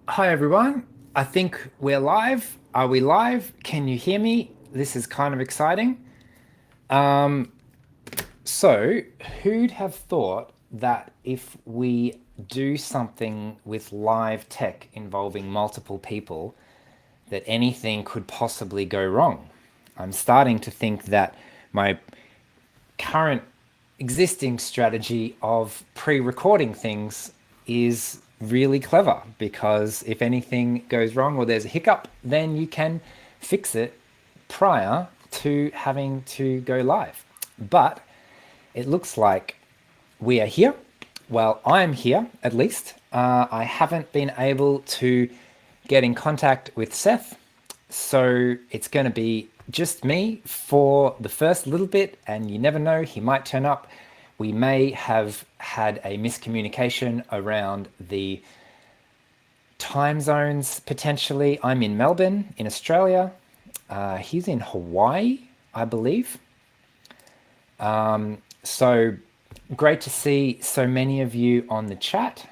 Hi everyone. I think we're live. Are we live? Can you hear me? This is kind of exciting. Um, so, who'd have thought that if we do something with live tech involving multiple people, that anything could possibly go wrong? I'm starting to think that my current existing strategy of pre-recording things is really clever because if anything goes wrong or there's a hiccup, then you can fix it prior to having to go live. But it looks like we are here. Well, I'm here at least. I haven't been able to get in contact with Seth, so it's going to be just me for the first little bit, and you never know, he might turn up. We may have had a miscommunication around the time zones potentially. I'm in Melbourne, in Australia. He's in Hawaii, I believe. So great to see so many of you on the chat.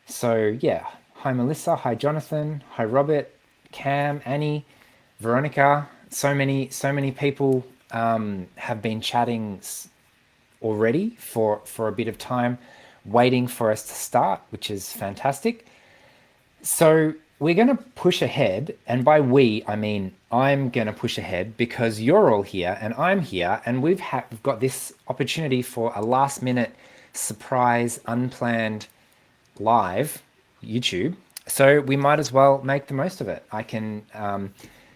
So yeah, hi Melissa, hi Jonathan, hi Robert, Cam, Annie, Veronica. So many people have been chatting already for a bit of time, waiting for us to start, which is fantastic. So we're going to push ahead, and by we, I mean I'm going to push ahead because you're all here and I'm here, and we've got this opportunity for a last minute surprise, unplanned live YouTube. So we might as well make the most of it. I can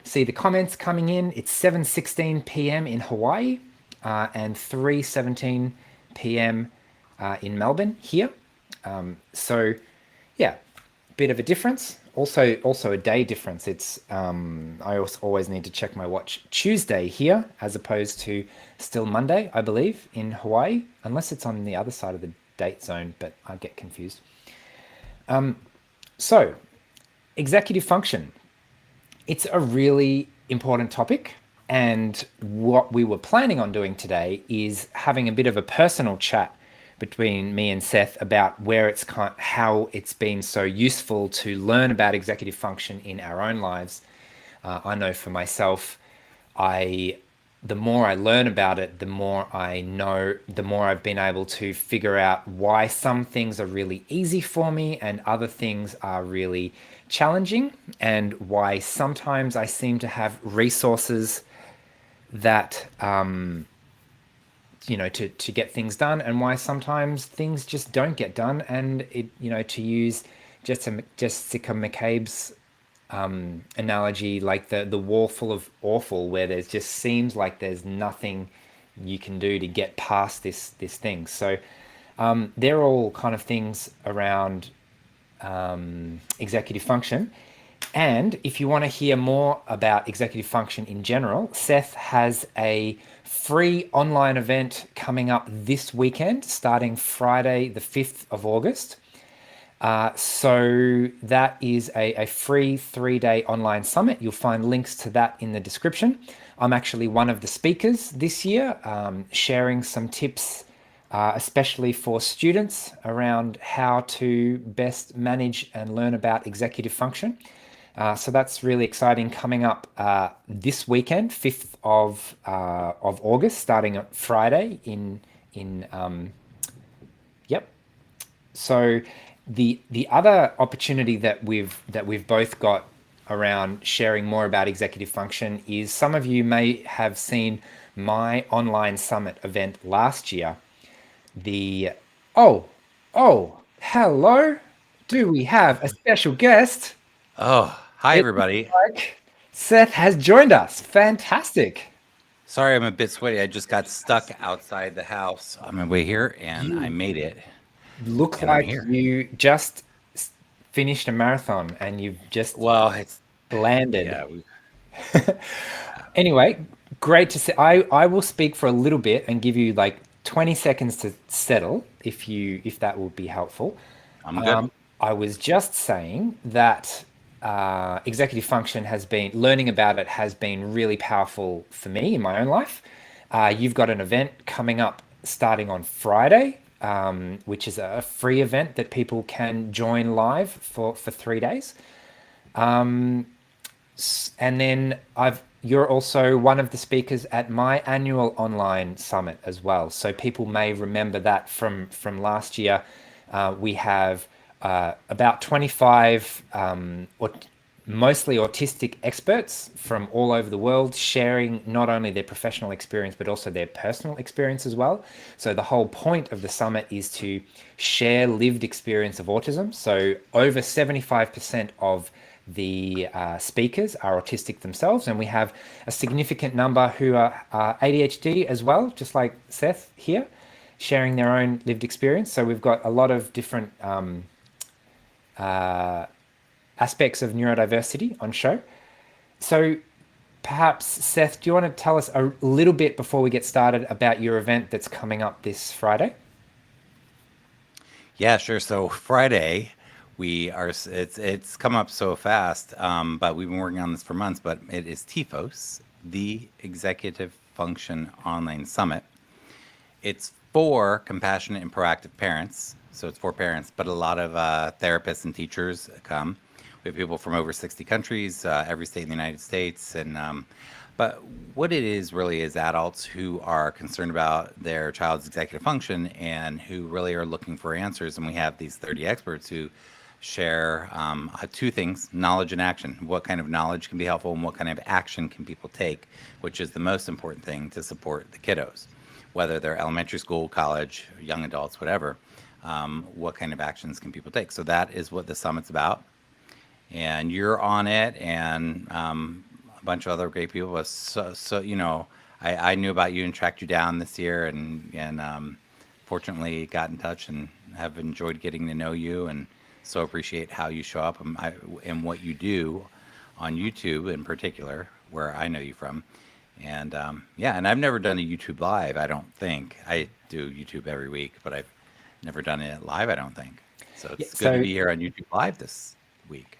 see the comments coming in. It's 7:16 p.m. in Hawaii and 3:17 p.m. In Melbourne here. So yeah, bit of a difference. Also a day difference. It's I also always need to check my watch. Tuesday here as opposed to still Monday, I believe, in Hawaii, unless it's on the other side of the date zone, but I get confused. So, executive function. It's a really important topic. And what we were planning on doing today is having a bit of a personal chat between me and Seth about how it's been so useful to learn about executive function in our own lives. I know for myself, I the more I learn about it, the more I know, the more I've been able to figure out why some things are really easy for me and other things are really challenging, and why sometimes I seem to have resources that to get things done, and why sometimes things just don't get done. And to use Jessica McCabe's analogy, like the wall full of awful, where there's just seems like there's nothing you can do to get past this thing. So they're all kind of things around executive function. And if you want to hear more about executive function in general, Seth has a free online event coming up this weekend, starting Friday, the 5th of August. So that is a free 3-day online summit. You'll find links to that in the description. I'm actually one of the speakers this year, sharing some tips, especially for students, around how to best manage and learn about executive function. So that's really exciting, coming up this weekend, 5th of August, starting on Friday in yep. So the other opportunity that we've both got around sharing more about executive function is, some of you may have seen my online summit event last year. The oh hello, do we have a special guest? Oh, hi It looks everybody. like Seth has joined us. Fantastic. Sorry I'm a bit sweaty. I just got stuck outside the house on my way here and I You made it look and I'm like here. you just finished a marathon and you've just Well, it's landed. yeah, Anyway, great to see. I will speak for a little bit and give you like 20 seconds to settle, if that will be helpful. I'm good. I was just saying that executive function has been, learning about it has been really powerful for me in my own life. You've got an event coming up starting on Friday. which is a free event that people can join live for 3 days. And then you're also one of the speakers at my annual online summit as well. So people may remember that from last year. We have about 25 mostly autistic experts from all over the world sharing not only their professional experience but also their personal experience as well. So the whole point of the summit is to share lived experience of autism. So over 75% of the speakers are autistic themselves, and we have a significant number who are ADHD as well, just like Seth here, sharing their own lived experience. So we've got a lot of different aspects of neurodiversity on show. So perhaps, Seth, do you want to tell us a little bit before we get started about your event that's coming up this Friday? Yeah, sure. So Friday, it's come up so fast, but we've been working on this for months. But it is TFOS, the Executive Function Online Summit. It's for compassionate and proactive parents. So it's for parents, but a lot of therapists and teachers come. We have people from over 60 countries, every state in the United States, and but what it is really is adults who are concerned about their child's executive function and who really are looking for answers. And we have these 30 experts who share two things: knowledge and action. What kind of knowledge can be helpful, and what kind of action can people take, which is the most important thing to support the kiddos, whether they're elementary school, college, young adults, whatever. What kind of actions can people take? So that is what the summit's about. And you're on it, and a bunch of other great people. So I knew about you and tracked you down this year, and fortunately got in touch and have enjoyed getting to know you, and so appreciate how you show up and what you do on YouTube in particular, where I know you from. And yeah, and I've never done a YouTube live. I don't think I do YouTube every week, but I've never done it live. I don't think so. It's good to be here on YouTube live this week.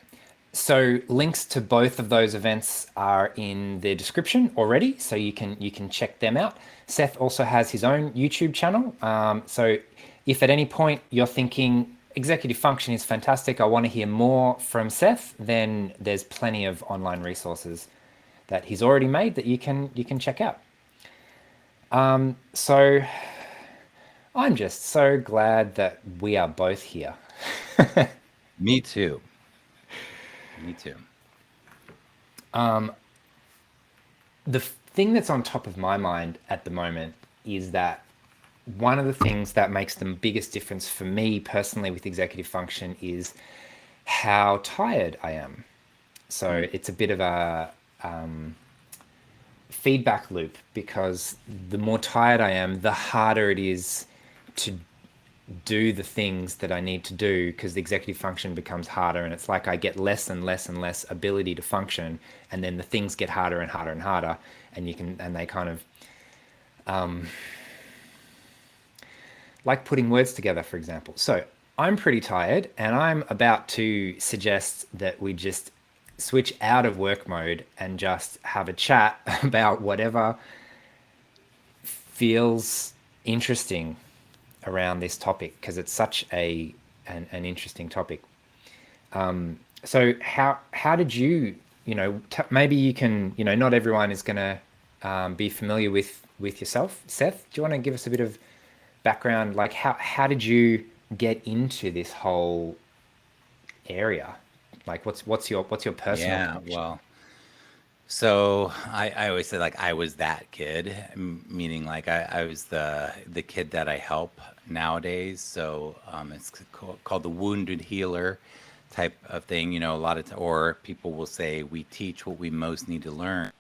So links to both of those events are in the description already, so you can check them out. Seth also has his own YouTube channel. So if at any point you're thinking executive function is fantastic, I want to hear more from Seth, then there's plenty of online resources that he's already made that you can check out. So I'm just so glad that we are both here. Me too. Me too. The thing that's on top of my mind at the moment is that one of the things that makes the biggest difference for me personally with executive function is how tired I am. So it's a bit of a feedback loop, because the more tired I am, the harder it is to do the things that I need to do, because the executive function becomes harder, and it's like I get less and less and less ability to function, and then the things get harder and harder and harder, and they kind of like putting words together, for example. So I'm pretty tired, and I'm about to suggest that we just switch out of work mode and just have a chat about whatever feels interesting around this topic, because it's such an interesting topic. So how did you maybe you can, not everyone is going to be familiar with yourself. Seth, do you want to give us a bit of background, like how did you get into this whole area? Like what's your personal connection? Well, so I always say, like, I was that kid, meaning like I was the kid that I help nowadays. So it's called the wounded healer type of thing. A lot of or people will say we teach what we most need to learn.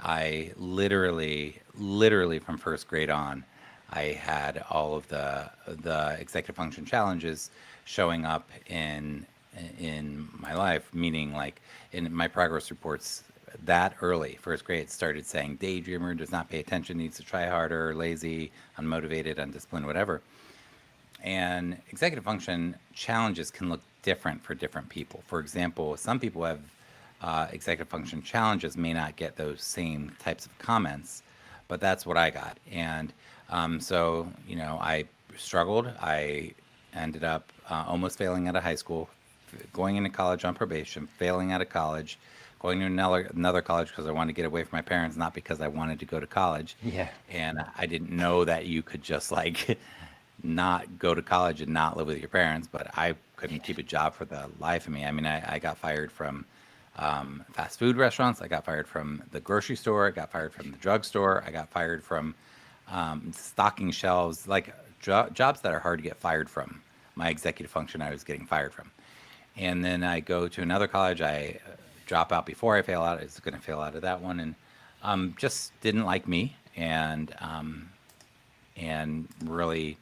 I literally from first grade on, I had all of the executive function challenges showing up in my life, meaning like in my progress reports that early, first grade, started saying daydreamer, does not pay attention, needs to try harder, lazy, unmotivated, undisciplined, whatever. And executive function challenges can look different for different people. For example, some people have executive function challenges may not get those same types of comments, but that's what I got. And so, I struggled. I ended up almost failing out of high school, going into college on probation, failing out of college, going to another college because I wanted to get away from my parents, not because I wanted to go to college. Yeah. And I didn't know that you could just like not go to college and not live with your parents, but I couldn't keep a job for the life of me. I mean, I got fired from fast food restaurants. I got fired from the grocery store. I got fired from the drugstore. I got fired from stocking shelves, like jobs that are hard to get fired from. My executive function, I was getting fired from. And then I go to another college. I drop out before I fail out. I was going to fail out of that one, and just didn't like me, and really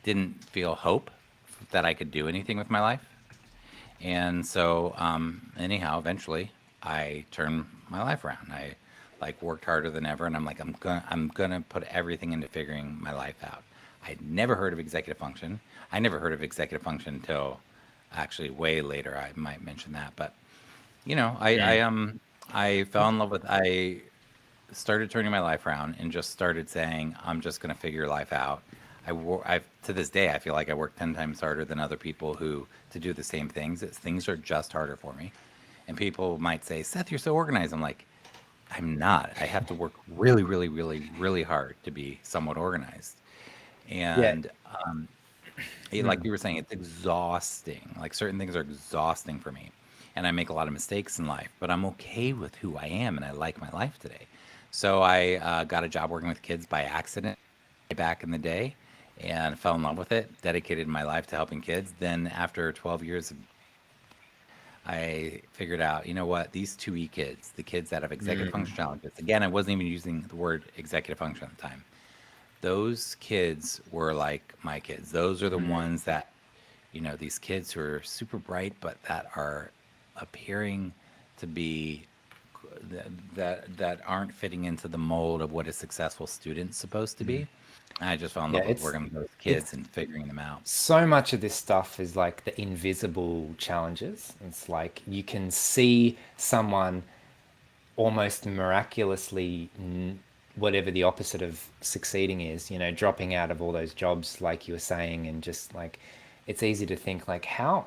didn't feel hope that I could do anything with my life. And so, anyhow, eventually, I turned my life around. I like worked harder than ever, and I'm like, I'm gonna put everything into figuring my life out. I'd never heard of executive function. I never heard of executive function until actually way later. I might mention that, but you know, I fell in love with. I started turning my life around and just started saying, I'm just going to figure life out. I to this day, I feel like I work 10 times harder than other people who to do the same things. Things are just harder for me. And people might say, Seth, you're so organized. I'm like, I'm not. I have to work really, really, really, really hard to be somewhat organized. Yeah. And like you were saying, it's exhausting. Like certain things are exhausting for me. And I make a lot of mistakes in life, but I'm okay with who I am and I like my life today. So I got a job working with kids by accident back in the day and fell in love with it, dedicated my life to helping kids. Then after 12 years, I figured out, you know what, these 2E kids, the kids that have executive function challenges, again, I wasn't even using the word executive function at the time. Those kids were like my kids. Those are the ones that, you know, these kids who are super bright, but that are appearing to be that aren't fitting into the mold of what a successful student's supposed to be. I just fell in Yeah. love with working with those kids It's and figuring them out. so much of this stuff is like the invisible challenges. It's like you can see someone almost miraculously, whatever the opposite of succeeding is, dropping out of all those jobs like you were saying, and just like it's easy to think like how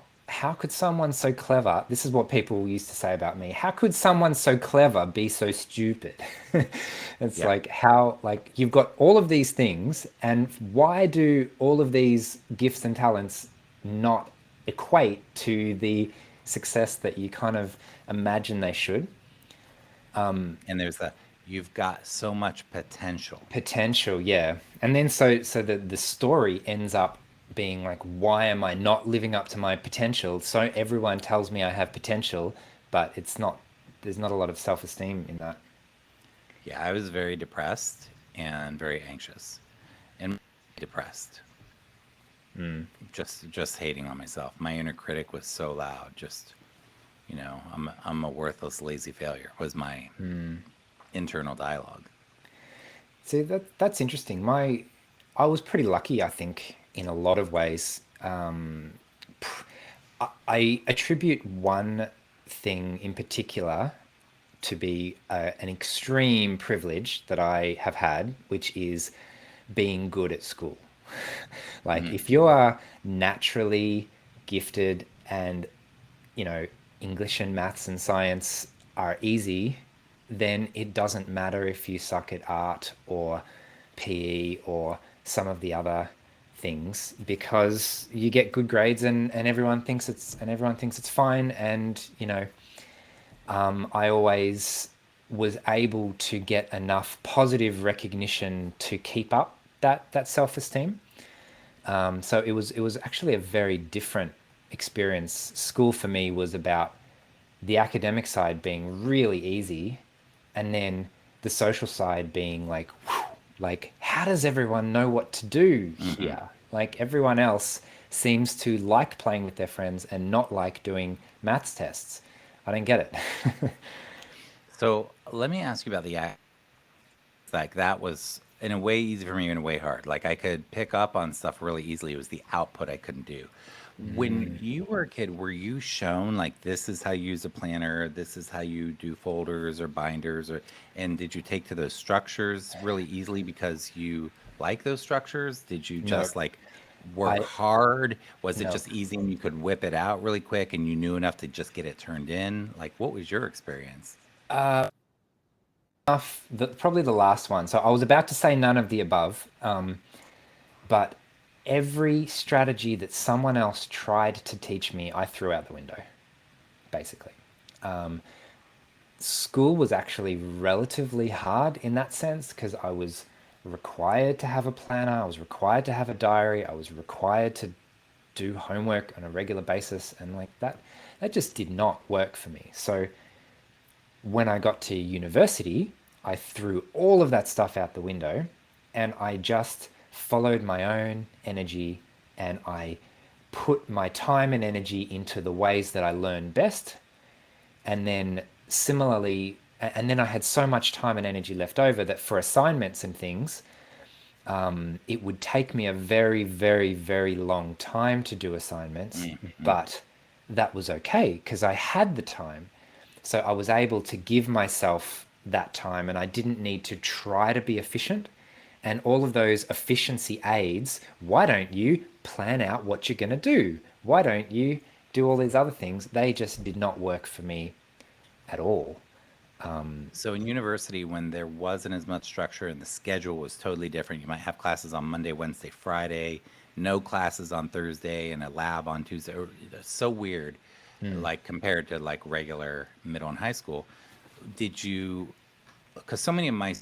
could someone so clever, this is what people used to say about me, how could someone so clever be so stupid? It's Yeah. like how, like, you've got all of these things, and why do all of these gifts and talents not equate to the success that you kind of imagine they should? And there's you've got so much potential. Potential, yeah. And then so the story ends up being like, why am I not living up to my potential? So everyone tells me I have potential, but it's not, there's not a lot of self-esteem in that. Yeah, I was very depressed and very anxious and depressed. Just hating on myself. My inner critic was so loud. Just, you know, I'm a worthless, lazy failure was my internal dialogue. See, that's interesting. I was pretty lucky, I think, in a lot of ways. I attribute one thing in particular to be an extreme privilege that I have had, which is being good at school. Like, if you are naturally gifted and, you know, English and maths and science are easy, then it doesn't matter if you suck at art or PE or some of the other things, because you get good grades, and everyone thinks it's fine. And I always was able to get enough positive recognition to keep up that self-esteem. So it was actually a very different experience. School for me was about the academic side being really easy, and then the social side being like, whew, like, how does everyone know what to do Hmm. here? Like, everyone else seems to like playing with their friends and not like doing maths tests. I don't get it. So let me ask you about the act. Like that was in a way easy for me, in a way hard. Like I could pick up on stuff really easily. It was the output I couldn't do. When you were a kid, were you shown like this is how you use a planner, this is how you do folders or binders, or and did you take to those structures really easily because you like those structures? Did you No. just like work I hard? Was it no. just easy and you could whip it out really quick and you knew enough to just get it turned in? Like, what was your experience? Probably the last one. So I was about to say none of the above, but every strategy that someone else tried to teach me, I threw out the window, basically. School was actually relatively hard in that sense because I was required to have a planner, I was required to have a diary, I was required to do homework on a regular basis, and like that just did not work for me. So when I got to university, I threw all of that stuff out the window and I just followed my own energy and I put my time and energy into the ways that I learn best. And then similarly, and then I had so much time and energy left over that for assignments and things, it would take me a very, very, very long time to do assignments, Mm-hmm. but that was okay because I had the time. So I was able to give myself that time and I didn't need to try to be efficient. And all of those efficiency aids, why don't you plan out what you're going to do? Why don't you do all these other things? They just did not work for me at all. So in university, when there wasn't as much structure and the schedule was totally different, you might have classes on Monday, Wednesday, Friday, no classes on Thursday, and a lab on Tuesday. It's so weird, like compared to like regular middle and high school. Did you? Because so many of my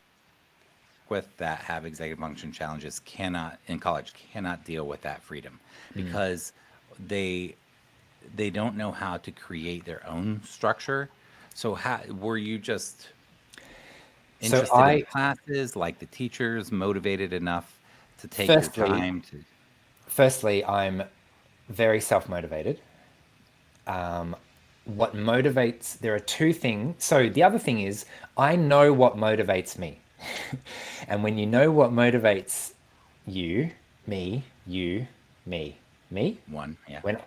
with that have executive function challenges cannot in college cannot deal with that freedom because they they don't know how to create their own structure. So how were you just So interested in the classes, like the teachers, motivated enough to take your firstly, time to? firstly, I'm very self-motivated. What motivates, there are two things. So the other thing is, I know what motivates me. And when you know what motivates you, me, you, me, One, yeah. when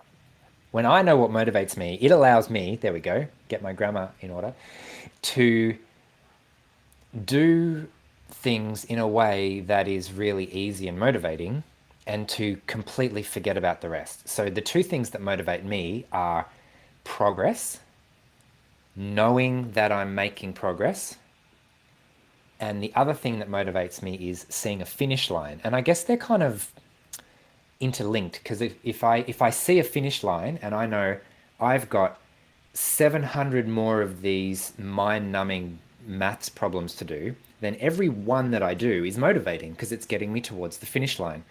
when I know what motivates me, it allows me, there we go, get my grammar in order, to do things in a way that is really easy and motivating and to completely forget about the rest. So the two things that motivate me are progress, knowing that I'm making progress, and the other thing that motivates me is seeing a finish line. And I guess they're kind of interlinked because if I see a finish line and I know I've got 700 more of these mind-numbing maths problems to do, then every one that I do is motivating because it's getting me towards the finish line.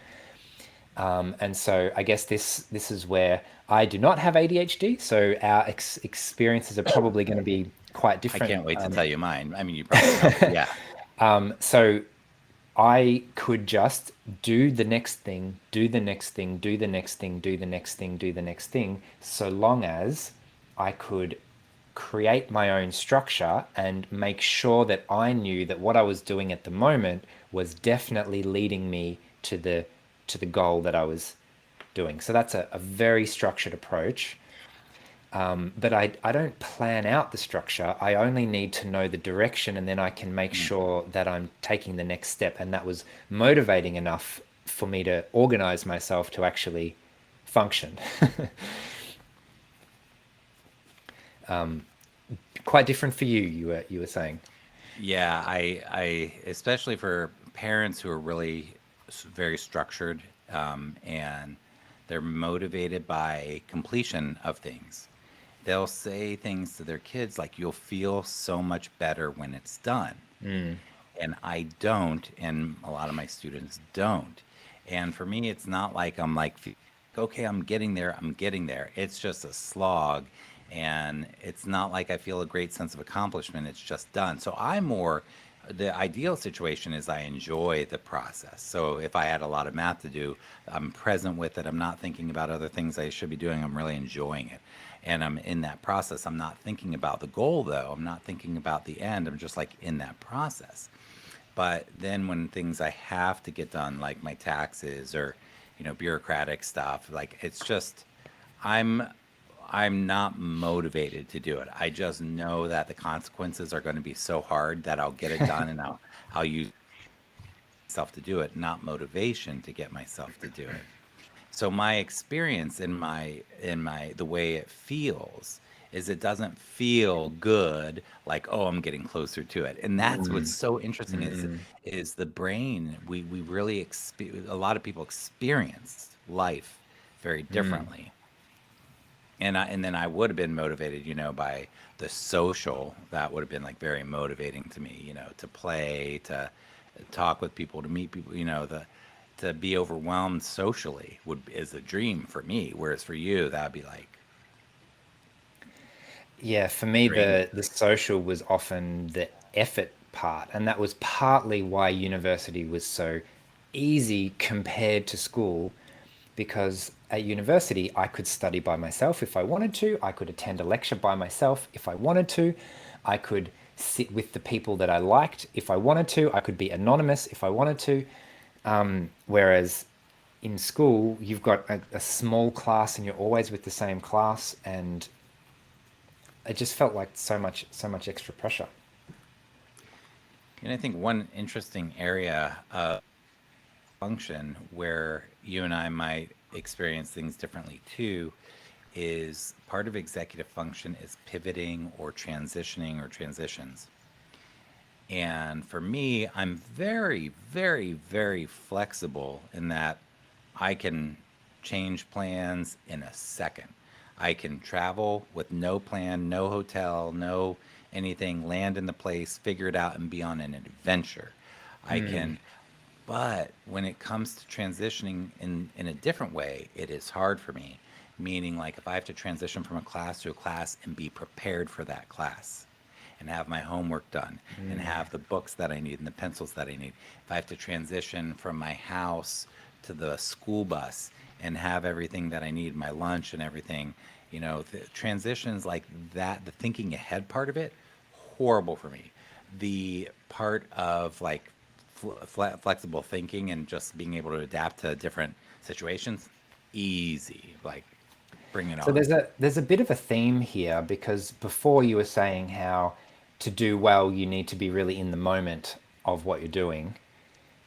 And so I guess this is where I do not have ADHD, so our experiences are probably going to be quite I different. can't wait to tell you mine. I mean, you probably know, but yeah. So I could just do the next thing, do the next thing, do the next thing, do the next thing, do the next thing, so long as I could create my own structure and make sure that I knew that what I was doing at the moment was definitely leading me to the goal that I was doing. So that's a very structured approach. But I don't plan out the structure. I only need to know the direction and then I can make Mm. sure that I'm taking the next step. And that was motivating enough for me to organize myself to actually function. Quite different for you, you were saying. Yeah, I especially for parents who are really very structured, and they're motivated by completion of things. They'll say things to their kids like, "You'll feel so much better when it's done." And I don't, and a lot of my students don't. And for me, it's not like I'm like, okay, I'm getting there, I'm getting there. It's just a slog. And it's not like I feel a great sense of accomplishment. It's just done. So I'm more, the ideal situation is I enjoy the process. So if I had a lot of math to do, I'm present with it. I'm not thinking about other things I should be doing. I'm really enjoying it. And I'm in that process. I'm not thinking about the goal, though. I'm not thinking about the end. I'm just like in that process. But then when things I have to get done, like my taxes or, bureaucratic stuff, like it's just, I'm I'm not motivated to do it. I just know that the consequences are going to be so hard that I'll get it done and I'll use myself to do it, not motivation to get myself to do it. So my experience in my the way it feels is it doesn't feel good like, oh, I'm getting closer to it. And that's what's Mm, so interesting mm, is the brain, we really a lot of people experience life very mm. differently. And then I would have been motivated, by the social. That would have been like very motivating to me, to play, to talk with people, to meet people, the to be overwhelmed socially would is a dream for me. Whereas for you, that'd be like Yeah, for me, draining. the social was often the effort part, and that was partly why university was so easy compared to school, because at university I could study by myself if I wanted to, I could attend a lecture by myself if I wanted to, I could sit with the people that I liked if I wanted to, I could be anonymous if I wanted to. Whereas in school, you've got a small class and you're always with the same class, and it just felt like so much extra pressure. And I think one interesting area of function where you and I might experience things differently too is part of executive function is pivoting or transitioning or transitions. And for me, I'm very, very, very flexible in that I can change plans in a second. I can travel with no plan, no hotel, no anything, land in the place, figure it out, and be on an adventure. I can, but when it comes to transitioning in a different way, it is hard for me. Meaning, like if I have to transition from a class to a class and be prepared for that class and have my homework done and have the books that I need and the pencils that I need. If I have to transition from my house to the school bus and have everything that I need, my lunch and everything, the transitions like that, the thinking ahead part of it, horrible for me. The part of like flexible thinking and just being able to adapt to different situations, easy. Like, bring it So on. there's a bit of a theme here, because before you were saying how to do well you need to be really in the moment of what you're doing,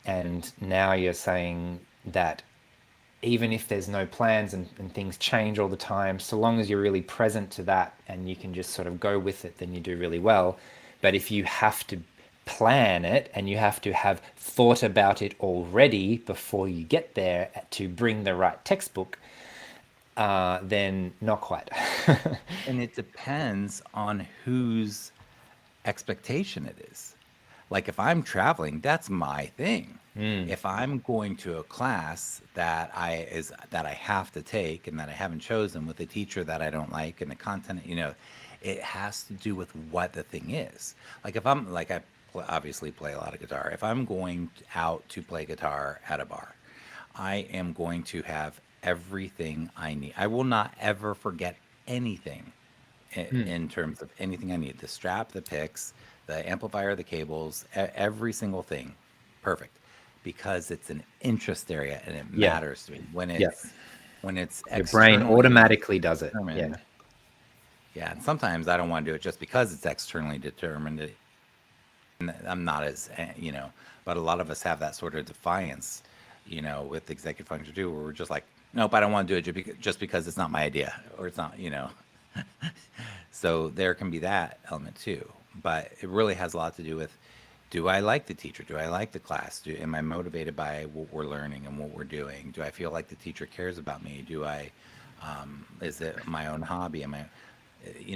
and now you're saying that even if there's no plans and things change all the time, so long as you're really present to that and you can just sort of go with it, then you do really well. But if you have to plan it and you have to have thought about it already before you get there to bring the right textbook, then not quite. And it depends on whose expectation it is. Like if I'm traveling, that's my thing. If I'm going to a class that I have to take and that I haven't chosen with a teacher that I don't like and the content, it has to do with what the thing is. Like if I'm like obviously play a lot of guitar. If I'm going out to play guitar at a bar, I am going to have everything I need. I will not ever forget anything in terms of anything I need. The strap, the picks, the amplifier, the cables, every single thing. Perfect. Because it's an interest area and it Yeah, matters to me. When yeah. it's Your brain externally automatically does it. Yeah. determined, yeah, and sometimes I don't want to do it just because it's externally determined. And I'm not as, but a lot of us have that sort of defiance, with executive function too, where we're just like, nope, I don't want to do it just because it's not my idea or it's not. So there can be that element too. But it really has a lot to do with, do I like the teacher? Do I like the class? Am I motivated by what we're learning and what we're doing? Do I feel like the teacher cares about me? Is it my own hobby?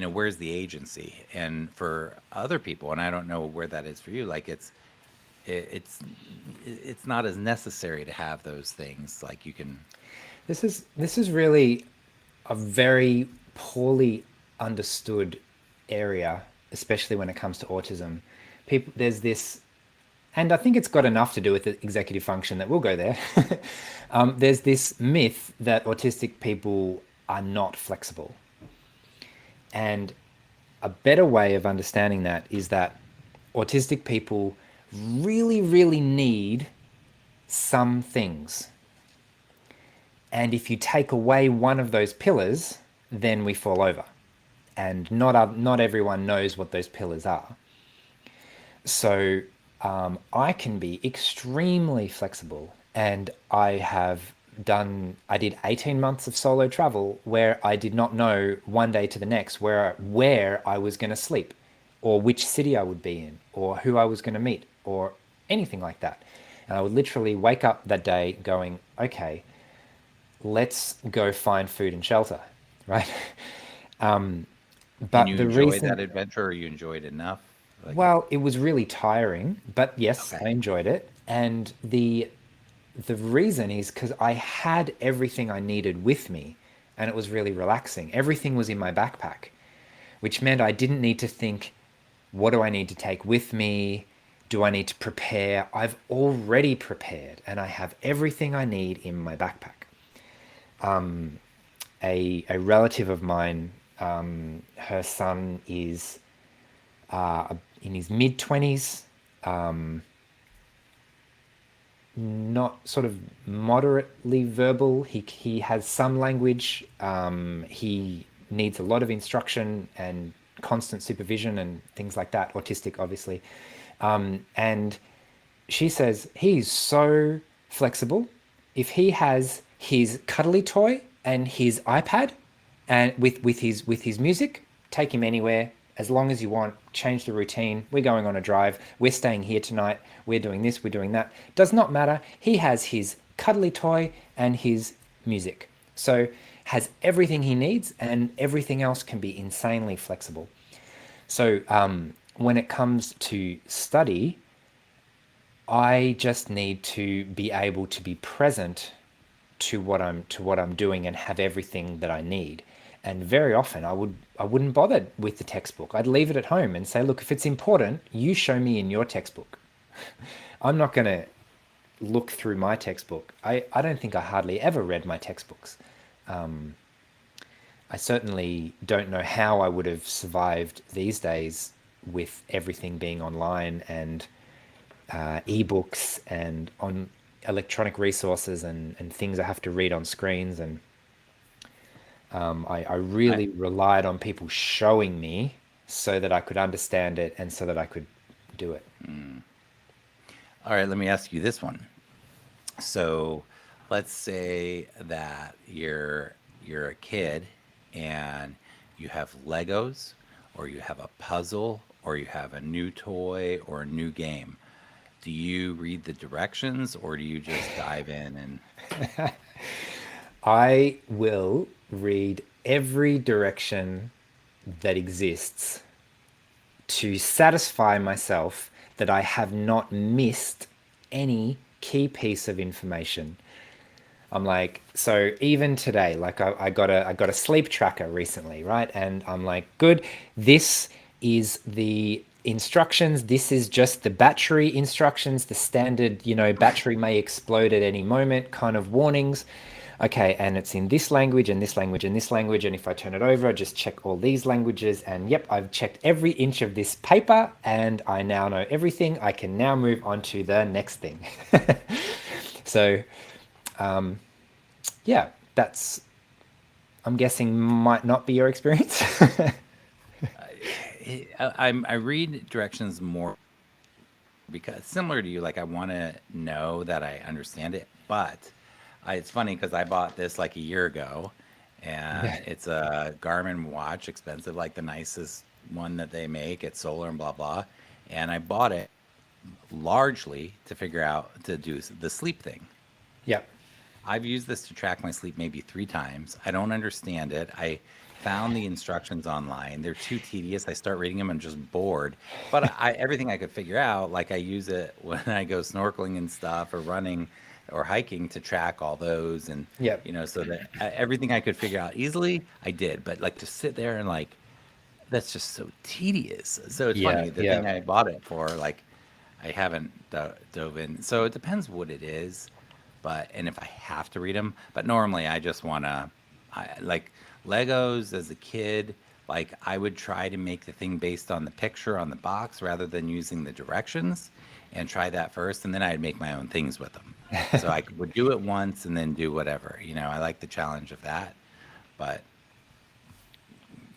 Where's the agency? And for other people, and I don't know where that is for you, like it, it's it's not as necessary to have those things. Like you can, This is really a very poorly understood area, especially when it comes to autism. There's this, and I think it's got enough to do with the executive function that we'll go there. There's this myth that autistic people are not flexible. And a better way of understanding that is that autistic people really, really need some things. And if you take away one of those pillars, then we fall over. And not everyone knows what those pillars are. So I can be extremely flexible, and I have I did 18 months of solo travel where I did not know one day to the next where I was going to sleep, or which city I would be in, or who I was going to meet, or anything like that. And I would literally wake up that day going, okay, let's go find food and shelter, right? And But you the enjoyed that reason, adventure, or you enjoyed enough? Like, well, it was really tiring, but yes, okay. I enjoyed it. And the reason is because I had everything I needed with me, and it was really relaxing. Everything was in my backpack, which meant I didn't need to think, what do I need to take with me? Do I need to prepare? I've already prepared and I have everything I need in my backpack. A relative of mine, her son is in his mid 20s, not sort of moderately verbal. He has some language. He needs a lot of instruction and constant supervision and things like that. Autistic, obviously. And she says he's so flexible. If he has his cuddly toy and his iPad, and with his music, take him anywhere as long as you want. Change the routine. We're going on a drive. We're staying here tonight. We're doing this. We're doing that. Does not matter. He has his cuddly toy and his music. So has everything he needs, and everything else can be insanely flexible. So when it comes to study, I just need to be able to be present to what I'm doing and have everything that I need. And very often I wouldn't bother with the textbook. I'd leave it at home and say, look, if it's important, you show me in your textbook. I'm not going to look through my textbook. I don't think I hardly ever read my textbooks. I certainly don't know how I would have survived these days with everything being online and ebooks and on electronic resources and things I have to read on screens. And I I, really relied on people showing me so that I could understand it and so that I could do it. all right, let me ask you this one. So, let's say that you're a kid and you have Legos, or you have a puzzle, or you have a new toy or a new game. Do you read the directions, or do you just dive in and I will read every direction that exists to satisfy myself that I have not missed any key piece of information. I'm like, so even today, like I got a sleep tracker recently, right? And I'm like, good, this is the instructions. This is just the battery instructions, the standard, battery may explode at any moment kind of warnings. Okay, and it's in this language and this language and this language. And if I turn it over, I just check all these languages. And yep, I've checked every inch of this paper and I now know everything. I can now move on to the next thing. So, yeah, that's, I'm guessing, might not be your experience. I read directions more because similar to you, like I want to know that I understand it. But it's funny because I bought this like a year ago, Yeah. and it's a Garmin watch, expensive, like the nicest one that they make. It's solar and blah blah. And I bought it largely to figure out to do the sleep thing. Yep. I've used this to track my sleep maybe 3 times. I don't understand it. I found the instructions online. They're too tedious. I start reading them and just bored. But everything I could figure out, like I use it when I go snorkeling and stuff, or running, or hiking to track all those, and Yep. so that everything I could figure out easily, I did. But like to sit there and like that's just so tedious. So it's Yeah. funny. The Yeah. thing I bought it for, like I haven't dove in. So it depends what it is, but and if I have to read them. But normally I just want to, I like Legos as a kid. Like I would try to make the thing based on the picture on the box rather than using the directions, and try that first, and then I'd make my own things with them. So would do it once and then do whatever. I like the challenge of that, but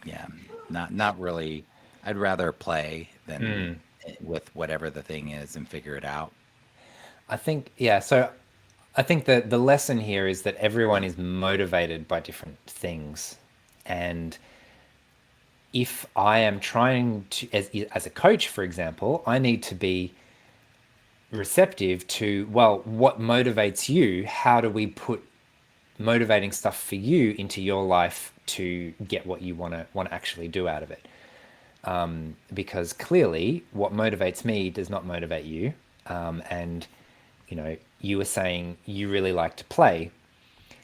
yeah, not really. I'd rather play than with whatever the thing is and figure it out. I think, yeah. So I think that the lesson here is that everyone is motivated by different things. And if I am trying to, as a coach, for example, I need to be receptive to, well, what motivates you? How do we put motivating stuff for you into your life to get what you want to actually do out of it? Because clearly what motivates me does not motivate you. And you were saying you really like to play,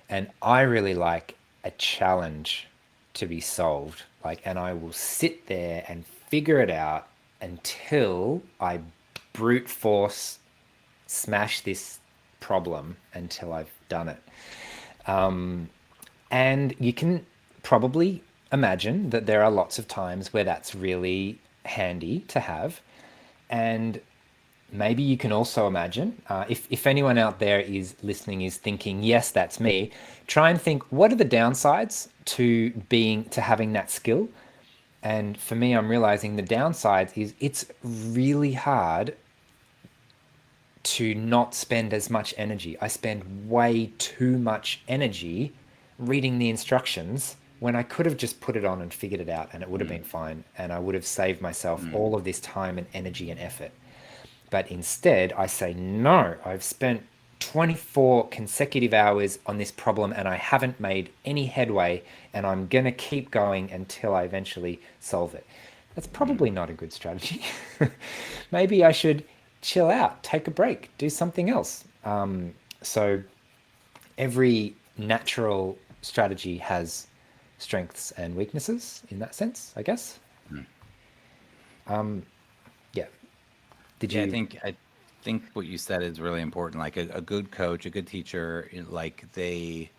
and I really like a challenge to be solved. Like, and I will sit there and figure it out until I brute force smash this problem until I've done it. And you can probably imagine that there are lots of times where that's really handy to have. And maybe you can also imagine, if anyone out there is listening, is thinking, yes, that's me, try and think, what are the downsides to having that skill? And for me, I'm realizing the downsides is it's really hard to not spend as much energy. I spend way too much energy reading the instructions when I could have just put it on and figured it out and it would have been fine. And I would have saved myself all of this time and energy and effort. But instead, I say, no, I've spent 24 consecutive hours on this problem and I haven't made any headway, and I'm going to keep going until I eventually solve it. That's probably not a good strategy. Maybe I should chill out, take a break, do something else. So every natural strategy has strengths and weaknesses in that sense, I guess. Yeah. Did Yeah, you? I think what you said is really important. Like a good coach, a good teacher, like they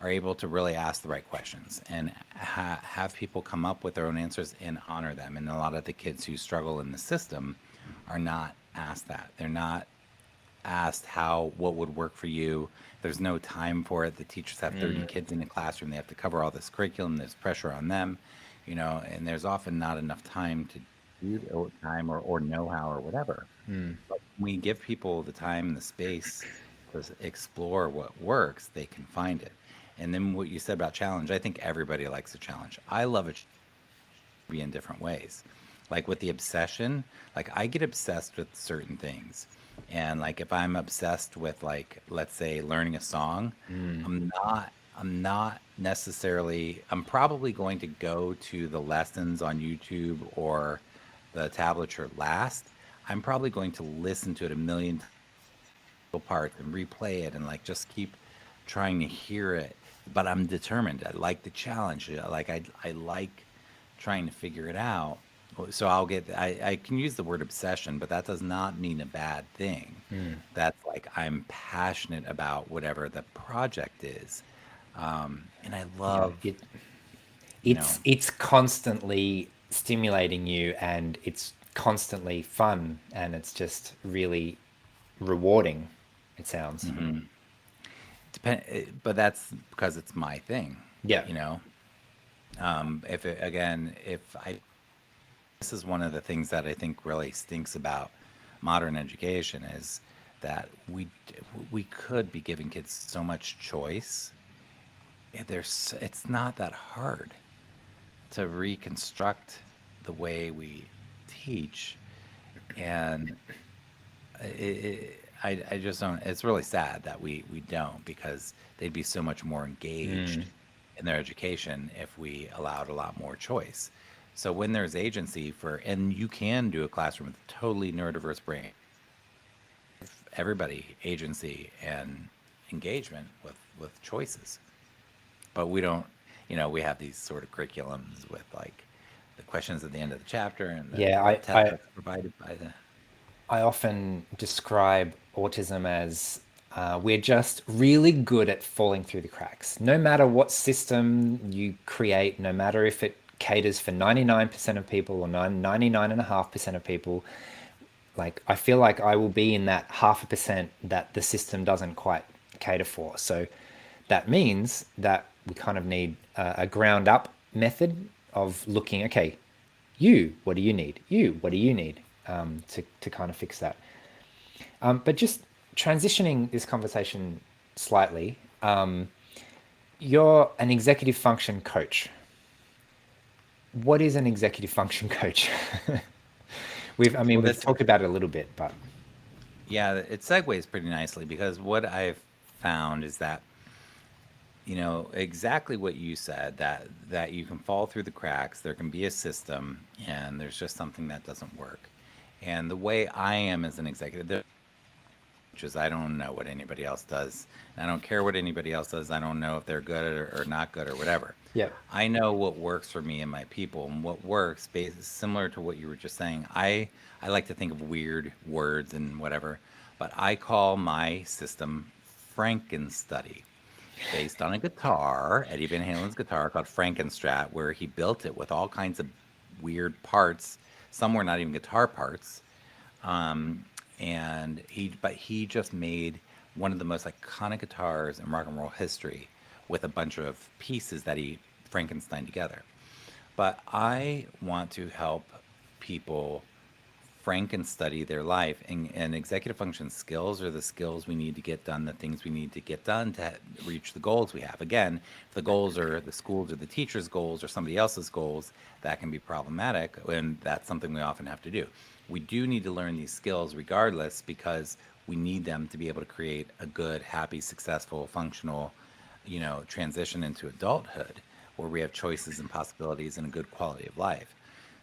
are able to really ask the right questions and have people come up with their own answers and honor them. And a lot of the kids who struggle in the system are not asked that. They're not asked what would work for you. There's no time for it. The teachers have 30 kids in the classroom. They have to cover all this curriculum. There's pressure on them, and there's often not enough time to do or time or know-how or whatever. But when we give people the time and the space to explore what works, they can find it. And then what you said about challenge, I think everybody likes a challenge. I love it be in different ways. Like with the obsession, like I get obsessed with certain things. And like if I'm obsessed with like let's say learning a song, I'm not necessarily I'm probably going to go to the lessons on YouTube or the tablature last. I'm probably going to listen to it a million parts and replay it and like just keep trying to hear it. But I'm determined. I like the challenge. I like trying to figure it out. So I can use the word obsession, but that does not mean a bad thing. That's like I'm passionate about whatever the project is. And I Yeah, love, you know, it's constantly stimulating you, and it's constantly fun, and it's just really rewarding, it sounds. but that's because it's my thing, Yeah. you know. If it, again, if I this is one of the things that I think really stinks about modern education is that we could be giving kids so much choice. It's not that hard to reconstruct the way we teach, and I just don't. It's really sad that we don't, because they'd be so much more engaged in their education if we allowed a lot more choice. So when there's agency and you can do a classroom with a totally neurodiverse brain, everybody agency and engagement with choices. But we don't, we have these sort of curriculums with like the questions at the end of the chapter and Yeah, the test that's provided by the. I often describe autism as we're just really good at falling through the cracks. No matter what system you create, no matter if it caters for 99% of people or 99.5% of people, like I feel like I will be in that 0.5% that the system doesn't quite cater for. So that means that we kind of need a ground up method of looking, okay, what do you need? What do you need to kind of fix that? But just transitioning this conversation slightly. You're an executive function coach. What is an executive function coach? Well, We've that's talked about it a little bit, but yeah, it segues pretty nicely because what I've found is that exactly what you said, that you can fall through the cracks, there can be a system, and there's just something that doesn't work. And the way I am as an executive, which is I don't know what anybody else does. I don't care what anybody else does. I don't know if they're good or not good or whatever. yeah, I know what works for me and my people, and what works similar to what you were just saying. I like to think of weird words and whatever, but I call my system Frankenstudy, based on a guitar, Eddie Van Halen's guitar called Frankenstrat, where he built it with all kinds of weird parts. Some were not even guitar parts, um, and he just made one of the most iconic guitars in rock and roll history with a bunch of pieces that he Frankenstein together. But I want to help people Frankenstudy their life, and executive function skills are the skills we need to get done, the things we need to get done to reach the goals we have. Again, if the goals are the schools or the teacher's goals or somebody else's goals, that can be problematic, and that's something we often have to do. We do need to learn these skills regardless, because we need them to be able to create a good, happy, successful, functional, transition into adulthood, where we have choices and possibilities and a good quality of life.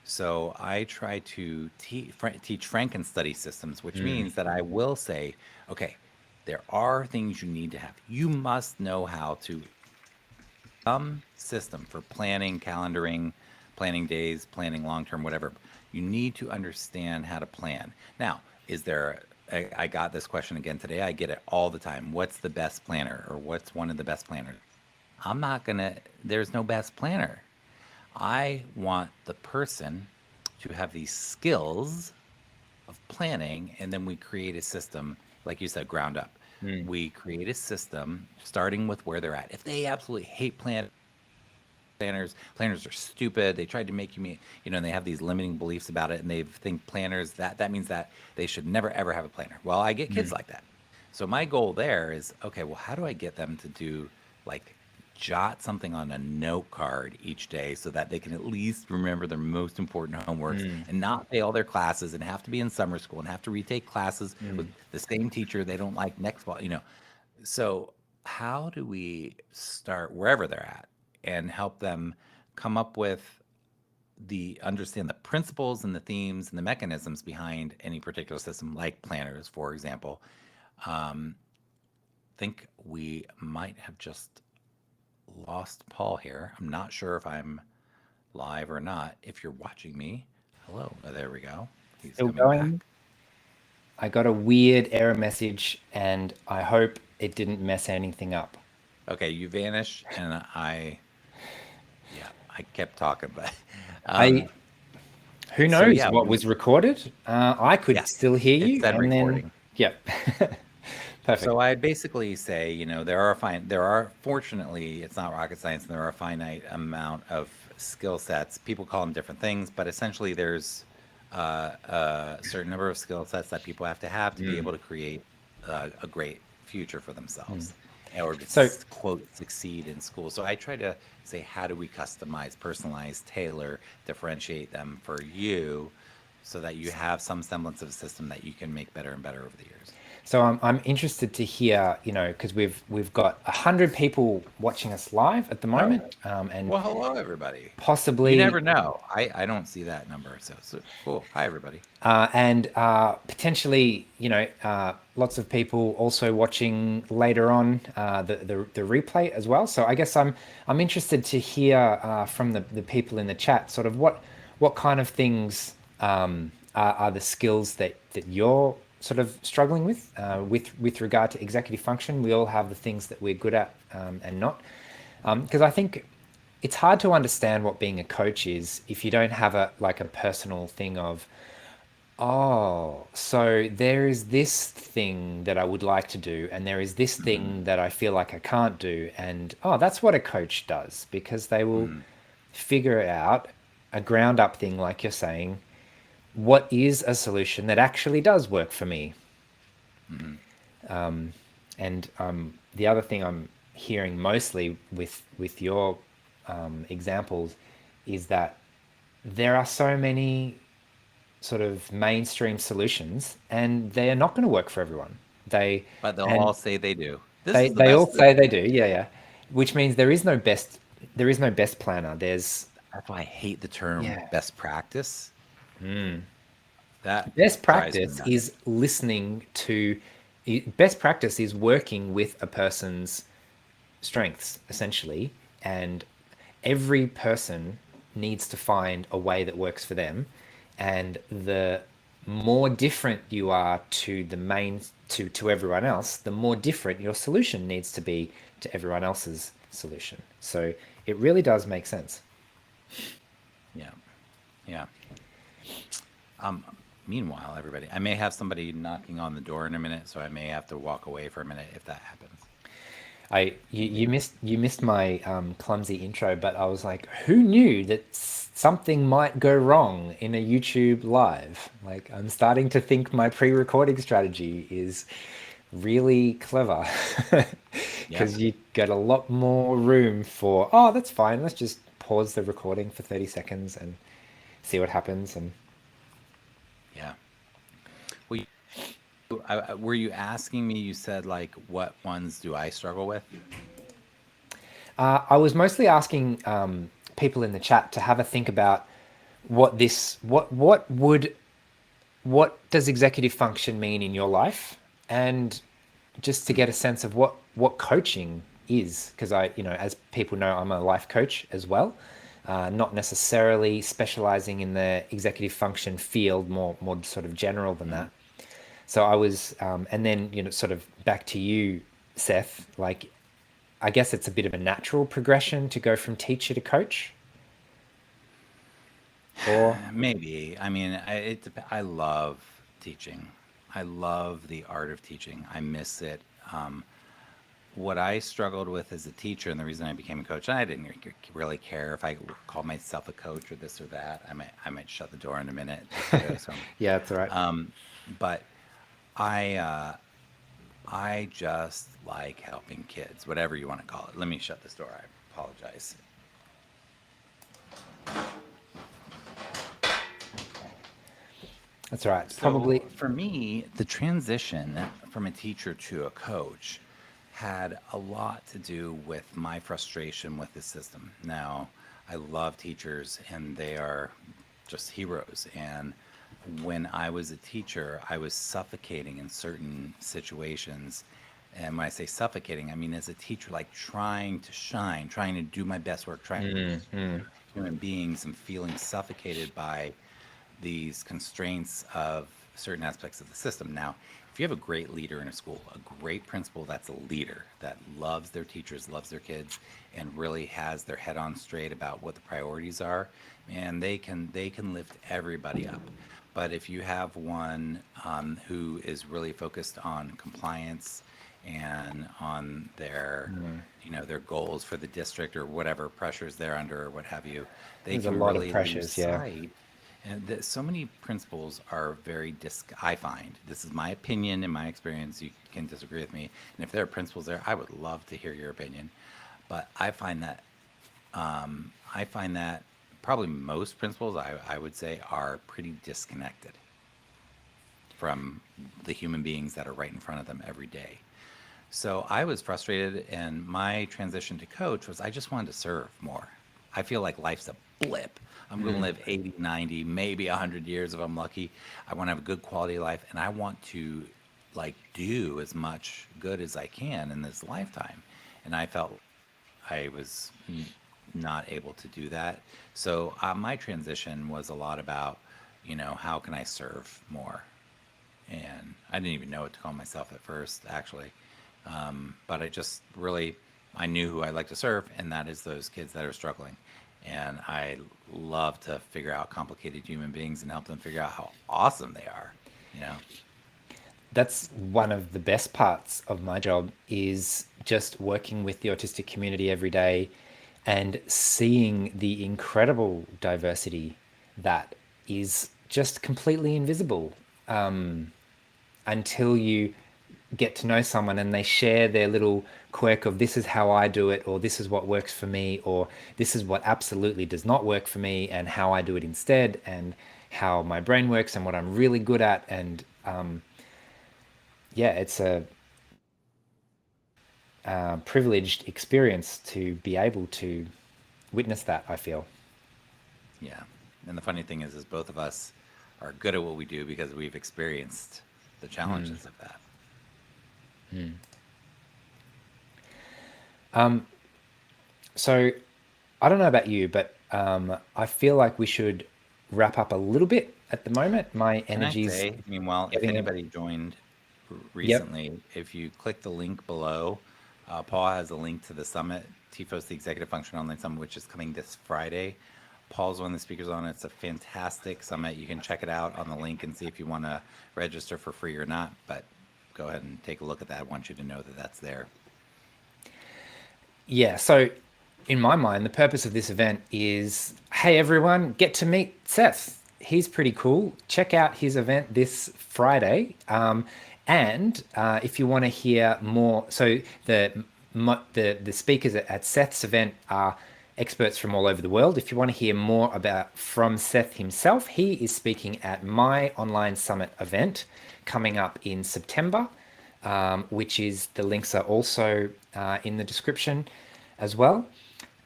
So I try to teach Frankenstudy systems, which means that I will say, okay, there are things you need to have. You must know how to some system for planning, calendaring, planning days, planning long term, whatever. You need to understand how to plan. Now, is there? I got this question again today. I get it all the time. What's the best planner, or what's one of the best planners? I'm not gonna. There's no best planner. I want the person to have these skills of planning, and then we create a system, like you said, ground up. We create a system starting with where they're at. If they absolutely hate planners are stupid. They tried to make and they have these limiting beliefs about it, and they think planners that means that they should never ever have a planner. Well, I get kids like that. So my goal there is, okay, well, how do I get them to do, like, jot something on a note card each day so that they can at least remember their most important homeworks and not fail their classes and have to be in summer school and have to retake classes with the same teacher they don't like next fall. So how do we start wherever they're at and help them come up with understand the principles and the themes and the mechanisms behind any particular system, like planners, for example? Think we might have just lost Paul here. I'm not sure if I'm live or not. If you're watching me, hello. Oh, there we go. He's still coming back. going. I got a weird error message, and I hope it didn't mess anything up. Okay, you vanished, and I kept talking, but who knows what was recorded? I could still hear it you, said and recording. Then perfect. So I basically say, there are, fortunately, it's not rocket science, and there are a finite amount of skill sets. People call them different things, but essentially there's a certain number of skill sets that people have to be able to create a great future for themselves, or to quote succeed in school. So I try to say, how do we customize, personalize, tailor, differentiate them for you, so that you have some semblance of a system that you can make better and better over the years. So I'm interested to hear, because we've got 100 people watching us live at the moment, and well, hello everybody. Possibly, you never know. I don't see that number, so cool. Hi everybody. And potentially, lots of people also watching later on the replay as well. So I guess I'm interested to hear from the people in the chat, sort of what kind of things are the skills that you're sort of struggling with regard to executive function. We all have the things that we're good at and not, because I think it's hard to understand what being a coach is if you don't have a personal thing of, oh, so there is this thing that I would like to do, and there is this thing that I feel like I can't do, and that's what a coach does, because they will figure out a ground up thing, like you're saying. What is a solution that actually does work for me? And the other thing I'm hearing mostly with your examples is that there are so many sort of mainstream solutions, and they are not going to work for everyone. They But they'll and all say they do. This they is the they all best. say they do, yeah, yeah. Which means there is no best planner. There's That's why I hate the term yeah. best practice. That Best drives me practice nuts. is listening to best practice is working with a person's strengths essentially, and every person needs to find a way that works for them, and the more different you are to the main to everyone else, the more different your solution needs to be to everyone else's solution. So it really does make sense. Yeah. Yeah. Um, Meanwhile, everybody, I may have somebody knocking on the door in a minute, so I may have to walk away for a minute if that happens. You missed my clumsy intro, but I was like, who knew that something might go wrong in a YouTube live? Like, I'm starting to think my pre-recording strategy is really clever Yeah. because you get a lot more room for, oh, that's fine. Let's just pause the recording for 30 seconds and see what happens. And Yeah. Well, were you asking me? You said like, what ones do I struggle with? I was mostly asking people in the chat to have a think about what does executive function mean in your life, and just to get a sense of what coaching is, because as people know, I'm a life coach as well, not necessarily specializing in the executive function field, more sort of general than that. So I was and then sort of back to you, Seth, like I guess it's a bit of a natural progression to go from teacher to coach, or Maybe. I mean, I love teaching. I love the art of teaching. I miss it. What I struggled with as a teacher, and the reason I became a coach, and I didn't really care if I called myself a coach or this or that. I might shut the door in a minute just because. yeah, that's all right. But I just like helping kids, whatever you want to call it. Let me shut this door. I apologize. That's all right. So Probably. for me, the transition from a teacher to a coach had a lot to do with my frustration with the system. Now, I love teachers and they are just heroes. And when I was a teacher, I was suffocating in certain situations. And when I say suffocating, I mean as a teacher, like trying to shine, trying to do my best work, trying Mm. human beings and feeling suffocated by these constraints of certain aspects of the system. Now, if you have a great leader in a school, a great principal that's a leader that loves their teachers, loves their kids, and really has their head on straight about what the priorities are, and they can lift everybody up. But if you have one who is really focused on compliance and on their goals for the district or whatever pressures they're under or what have you, they There's a can lot of really lose pressures, yeah. sight. And so many principals are very I find, this is my opinion and my experience, you can disagree with me. And if there are principals there, I would love to hear your opinion. But I find that probably most principals, I would say, are pretty disconnected from the human beings that are right in front of them every day. So I was frustrated, and my transition to coach was I just wanted to serve more. I feel like life's a blip. I'm going to live 80, 90, maybe 100 years if I'm lucky. I want to have a good quality of life, and I want to like do as much good as I can in this lifetime. And I felt I was not able to do that. So my transition was a lot about, how can I serve more? And I didn't even know what to call myself at first, actually. But I knew who I like to serve, and that is those kids that are struggling. And I love to figure out complicated human beings and help them figure out how awesome they are, you know? That's one of the best parts of my job, is just working with the autistic community every day and seeing the incredible diversity that is just completely invisible until you get to know someone and they share their little quirk of this is how I do it, or this is what works for me, or this is what absolutely does not work for me, and how I do it instead, and how my brain works and what I'm really good at. And yeah, it's a privileged experience to be able to witness that, I feel. Yeah. And the funny thing is both of us are good at what we do because we've experienced the challenges of that. So I don't know about you, but I feel like we should wrap up a little bit at the moment. My Can I energy's say, meanwhile, if getting a, anybody joined yep. recently, if you click the link below, Paul has a link to the summit, TIFOS, the Executive Function Online Summit, which is coming this Friday. Paul's one of the speakers on it. It's a fantastic summit. You can check it out on the link and see if you want to register for free or not. But go ahead and take a look at that. I want you to know that that's there. Yeah, so in my mind, the purpose of this event is, hey everyone, get to meet Seth. He's pretty cool. Check out his event this Friday. And if you want to hear more, so the speakers at Seth's event are experts from all over the world. If you want to hear more about from Seth himself, he is speaking at my online summit event coming up in September, which is the links are also in the description as well.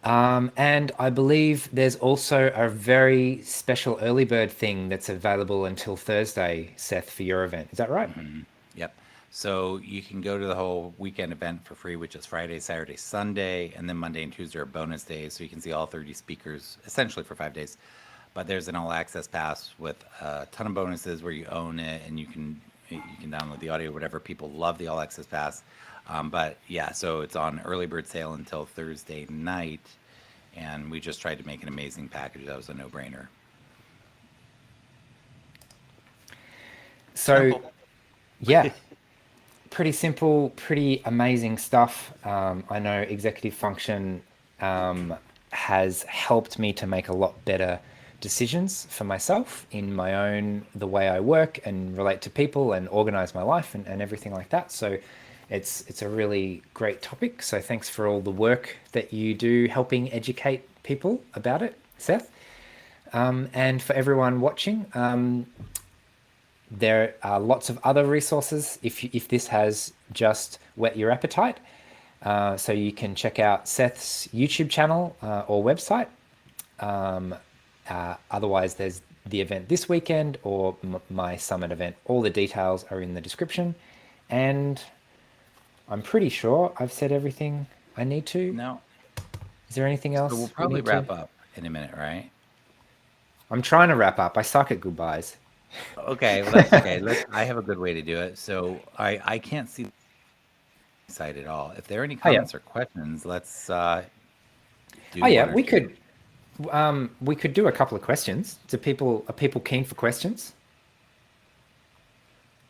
And I believe there's also a very special early bird thing that's available until Thursday, Seth, for your event. Is that right? Yep. So you can go to the whole weekend event for free, which is Friday, Saturday, Sunday, and then Monday and Tuesday are bonus days. So you can see all 30 speakers essentially for 5 days. But there's an all access pass with a ton of bonuses where you own it and you can download the audio, whatever. People love the all access pass. But yeah, so it's on early bird sale until Thursday night. And we just tried to make an amazing package. That was a no-brainer. So, Simple. yeah, pretty simple, pretty amazing stuff. I know executive function has helped me to make a lot better decisions for myself in my own, the way I work and relate to people and organize my life and everything like that. So it's a really great topic. So thanks for all the work that you do helping educate people about it, Seth. And for everyone watching, there are lots of other resources if this has just whet your appetite. So you can check out Seth's YouTube channel or website. Otherwise, there's the event this weekend or my summit event. All the details are in the description. And I'm pretty sure I've said everything I need to. No. Is there anything else? So we'll probably wrap up in a minute, right? I'm trying to wrap up. I suck at goodbyes. Okay, well that's okay. I have a good way to do it. So I can't see the site at all. If there are any comments or questions, let's do Oh yeah, one or we two. could do a couple of questions. Are people keen for questions?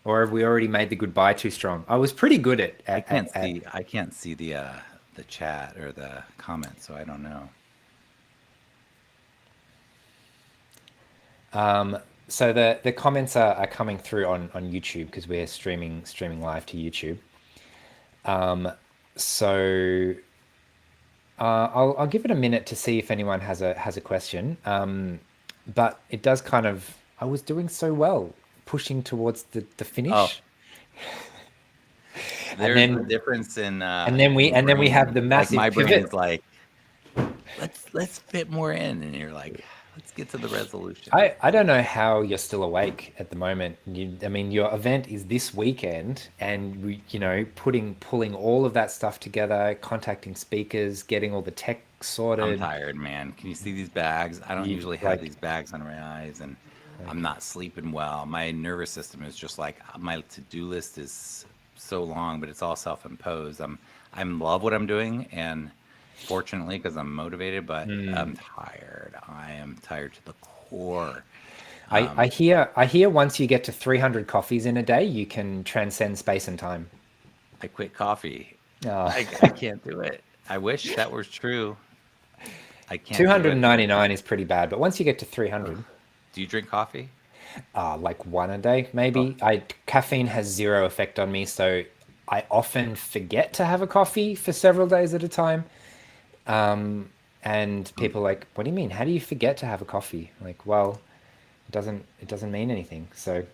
Or have we already made the goodbye too strong? I was pretty good at I can't see the chat or the comments, so I don't know. So the comments are coming through on YouTube because we're streaming live to YouTube. So I'll give it a minute to see if anyone has a question. But it does kind of, I was doing so well pushing towards the finish. Oh, there's then the difference in and then we have the like massive my brain pivot. is like, let's fit more in, and you're like, let's get to the resolution. I don't know how you're still awake at the moment. I mean, your event is this weekend, and pulling all of that stuff together, contacting speakers, getting all the tech I'm sorted. tired, man. Can you see these bags? I don't You usually have like these bags under my eyes, and I'm not sleeping well. My nervous system is just like my to-do list is so long, but it's all self-imposed. I love what I'm doing, and fortunately, because I'm motivated, but I'm tired. I am tired to the core. I hear once you get to 300 coffees in a day, you can transcend space and time. I quit coffee. Uh, I can't do it. I wish that was true. I can't do it. 299 is pretty bad, but once you get to 300, Do you drink coffee? like one a day Oh, maybe. Caffeine has zero effect on me, so I often forget to have a coffee for several days at a time. And I'm, people are like, what do you mean? How do you forget to have a coffee? Like, well, it doesn't mean anything. So,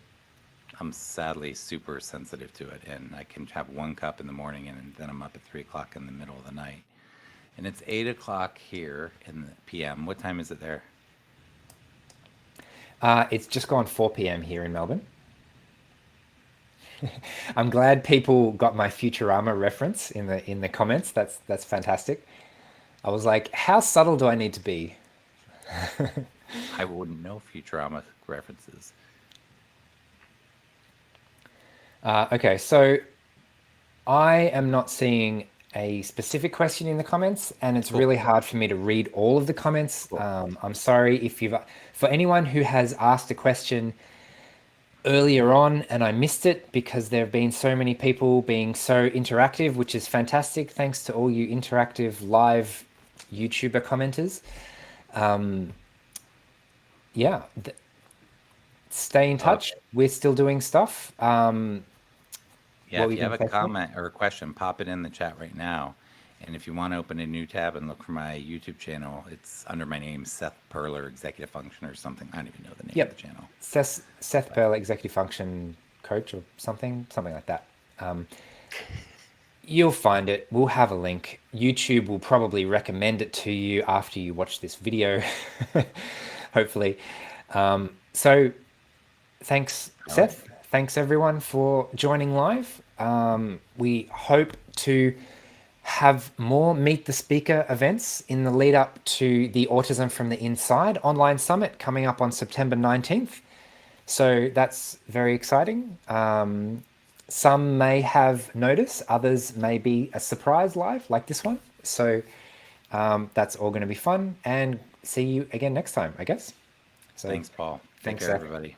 I'm sadly super sensitive to it, and I can have one cup in the morning, and then I'm up at 3 o'clock in the middle of the night. And it's 8 o'clock here in the PM. What time is it there? it's just gone 4 p.m. here in Melbourne. I'm glad people got my Futurama reference in the comments. That's fantastic. I was like, how subtle do I need to be? I wouldn't know Futurama references. Okay, so I am not seeing a specific question in the comments, and it's Cool. really hard for me to read all of the comments. Cool. I'm sorry if for anyone who has asked a question earlier on and I missed it because there have been so many people being so interactive, which is fantastic. Thanks to all you interactive live YouTuber commenters. Yeah, stay in Uh, touch. We're still doing stuff. yeah, What were if you you have going a to say, Phil? comment or a question, pop it in the chat right now. And if you want to open a new tab and look for my YouTube channel, it's under my name, Seth Perler, Executive Function or something. I don't even know the name of the Yep, channel. Seth But Perler, Executive Function Coach or something like that. You'll find it. We'll have a link. YouTube will probably recommend it to you after you watch this video, hopefully. So thanks, all right. Seth. Thanks everyone for joining live. We hope to have more Meet the Speaker events in the lead up to the Autism from the Inside online summit coming up on September 19th. So that's very exciting. Some may have notice, others may be a surprise live like this one. So that's all going to be fun, and see you again next time, I guess. So Thanks, Paul. Take thanks, care, Seth. everybody.